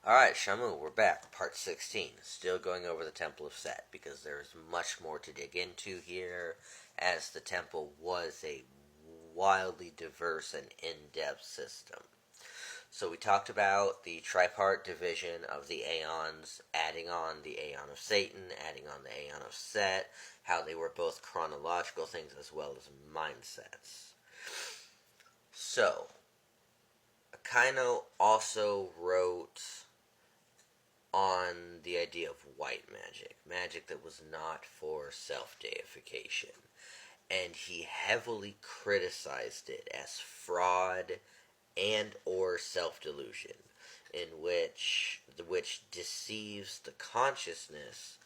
Alright, Shamu, we're back. Part 16. Still going over the Temple of Set because there is much more to dig into here, as the temple was a wildly diverse and in-depth system. So we talked about the tripart division of the Aeons, adding on the Aeon of Satan, adding on the Aeon of Set, how they were both chronological things as well as mindsets. So, Aquino also wrote on the idea of white magic, magic that was not for self-deification. And he heavily criticized it as fraud and or self-delusion, in which deceives the consciousness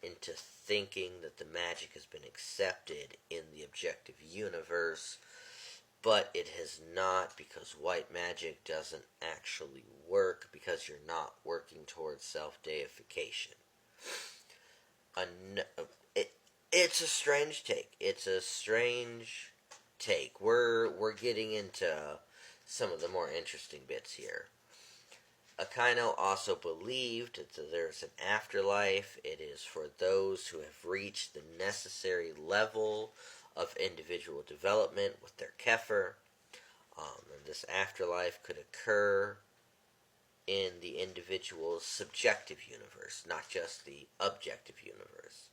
into thinking that the magic has been accepted in the objective universe, but it has not, because white magic doesn't actually work because you're not working towards self-deification. It's a strange take. It's a strange take. We're getting into some of the more interesting bits here. Aquino also believed that there's an afterlife. It is for those who have reached the necessary level of individual development with their Kepher. And this afterlife could occur in the individual's subjective universe, not just the objective universe.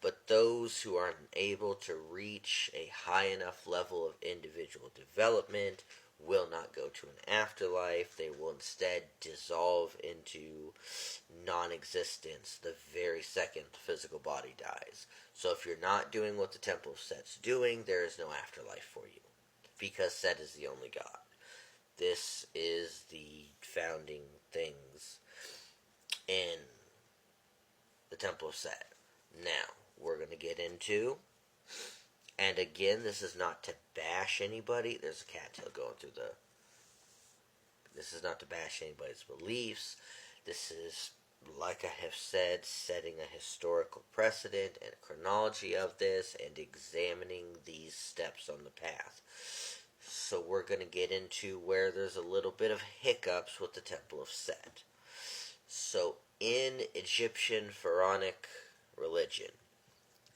But those who are unable to reach a high enough level of individual development will not go to an afterlife. They will instead dissolve into non-existence the very second the physical body dies. So if you're not doing what the Temple of Set's doing, there is no afterlife for you, because Set is the only God. This is the founding things in the Temple of Set. Now, we're going to get into, and again, this is not to bash anybody. There's a cattail going through the... This is not to bash anybody's beliefs. This is, like I have said, setting a historical precedent and a chronology of this and examining these steps on the path. So we're going to get into where there's a little bit of hiccups with the Temple of Set. So in Egyptian pharaonic religion,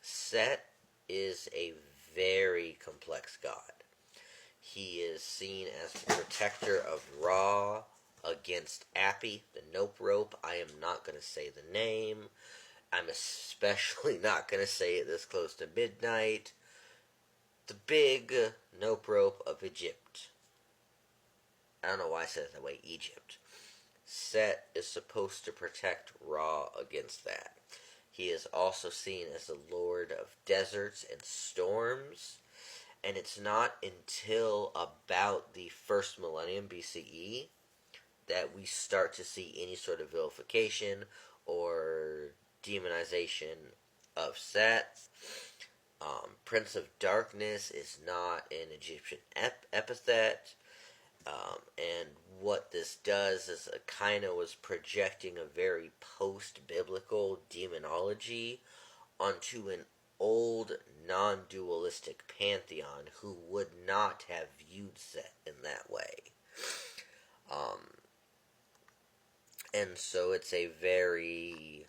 Set is a very complex god. He is seen as the protector of Ra against Appi, the Nope Rope. I am not going to say the name. I'm especially not going to say it this close to midnight. The big Nope Rope of Egypt. I don't know why I said it that way, Egypt. Set is supposed to protect Ra against that. He is also seen as the lord of deserts and storms, and it's not until about the first millennium BCE that we start to see any sort of vilification or demonization of Set. Prince of Darkness is not an Egyptian epithet. And what this does is Aquino was projecting a very post-biblical demonology onto an old non-dualistic pantheon who would not have viewed Set in that way. And so it's a very...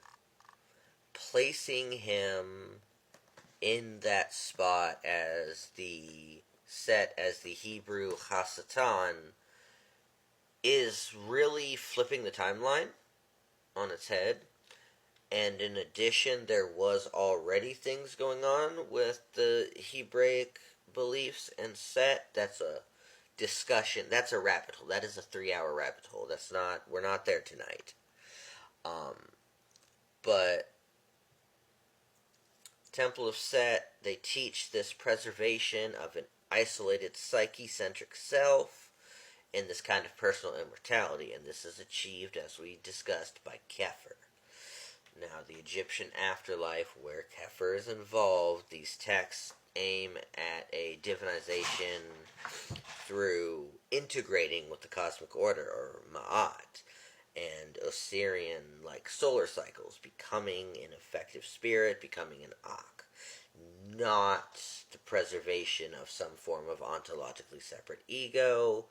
placing him in that spot as the Set, as the Hebrew Hasatan, is really flipping the timeline on its head. And in addition, there was already things going on with the Hebraic beliefs and Set. That's a discussion. That's a rabbit hole. That is a 3-hour rabbit hole. That's not... We're not there tonight. But Temple of Set, they teach this preservation of an isolated psyche-centric self in this kind of personal immortality, and this is achieved, as we discussed, by Kepher. Now, the Egyptian afterlife, where Kepher is involved, these texts aim at a divinization through integrating with the cosmic order, or Ma'at, and Osirian-like solar cycles, becoming an effective spirit, becoming an Ak. Not the preservation of some form of ontologically separate ego,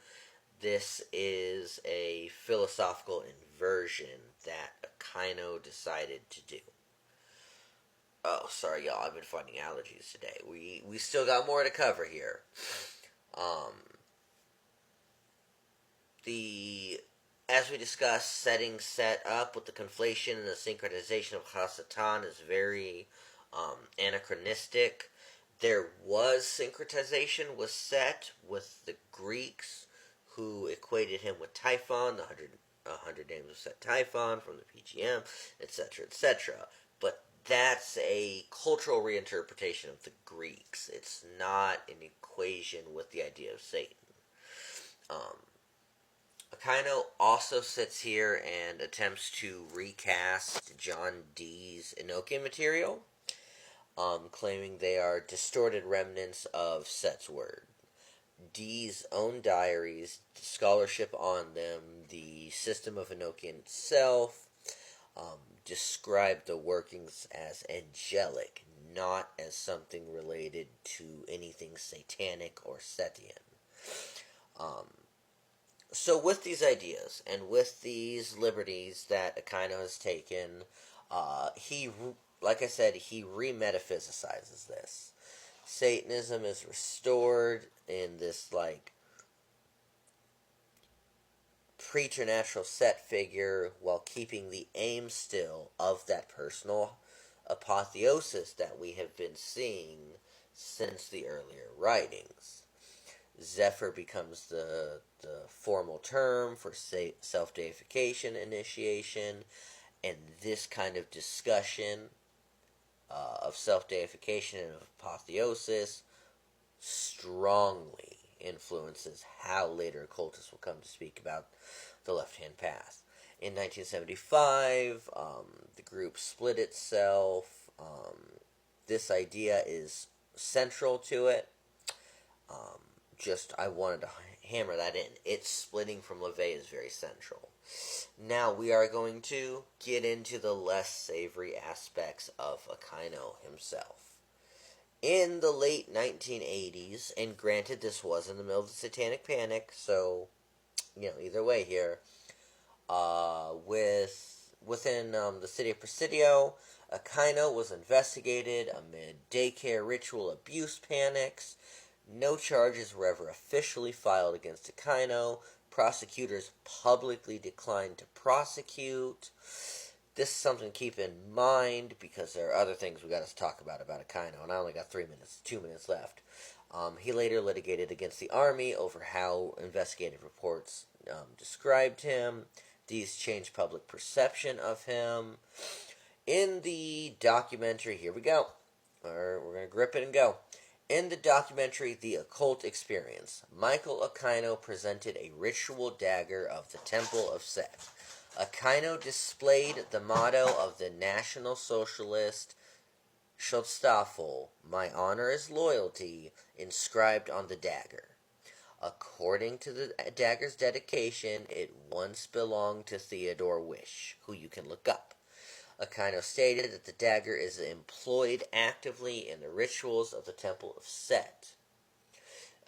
This is a philosophical inversion that Aquino decided to do. Oh, sorry, y'all. I've been fighting allergies today. We still got more to cover here. Um, the As we discussed, setting set up with the conflation and the synchronization of Hasatan is very anachronistic. There was syncretization was set with the Greeks, who equated him with Typhon, the 100 names of Set Typhon from the PGM, etc., etc. But that's a cultural reinterpretation of the Greeks. It's not an equation with the idea of Satan. Aquino also sits here and attempts to recast John Dee's Enochian material, claiming they are distorted remnants of Set's word. Dee's own diaries, scholarship on them, the system of Enochian itself, describe the workings as angelic, not as something related to anything satanic or Setian. So with these ideas and with these liberties that Aquino has taken, like I said, he remetaphysicizes this. Satanism is restored in this preternatural Set figure while keeping the aim still of that personal apotheosis that we have been seeing since the earlier writings. Zephyr becomes the formal term for self-deification initiation, and this kind of discussion of self-deification and of apotheosis strongly influences how later occultists will come to speak about the left-hand path. In 1975, the group split itself. This idea is central to it. I wanted to hammer that in. Its splitting from LaVey is very central. Now we are going to get into the less savory aspects of Aquino himself. In the late 1980s, and granted this was in the middle of the Satanic Panic, so, either way here, within the city of Presidio, Aquino was investigated amid daycare ritual abuse panics. No charges were ever officially filed against Aquino. Prosecutors publicly declined to prosecute. This is something to keep in mind because there are other things we got to talk about Aquino, and I only got 2 minutes left. He later litigated against the Army over how investigative reports described him. These changed public perception of him. In the documentary, here we go. We're going to grip it and go. In the documentary, The Occult Experience, Michael Aquino presented a ritual dagger of the Temple of Set. Aquino displayed the motto of the National Socialist Schutzstaffel, "My honor is loyalty," inscribed on the dagger. According to the dagger's dedication, it once belonged to Theodore Wish, who you can look up. Aquino stated that the dagger is employed actively in the rituals of the Temple of Set.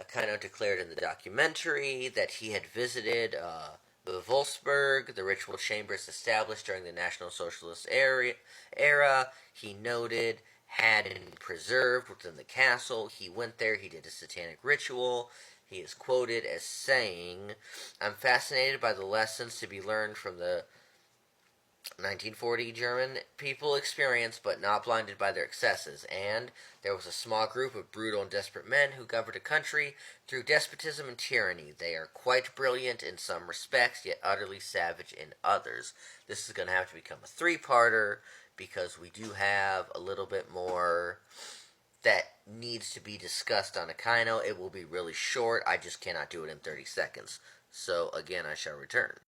Aquino declared in the documentary that he had visited Wolfsburg, the ritual chambers established during the National Socialist era. He noted had been preserved within the castle. He went there, he did a satanic ritual. He is quoted as saying, "I'm fascinated by the lessons to be learned from the 1940 German people experience, but not blinded by their excesses. And there was a small group of brutal and desperate men who governed a country through despotism and tyranny. They are quite brilliant in some respects, yet utterly savage in others." This is going to have to become a three-parter because we do have a little bit more that needs to be discussed on Aquino. It will be really short. I just cannot do it in 30 seconds. So, again, I shall return.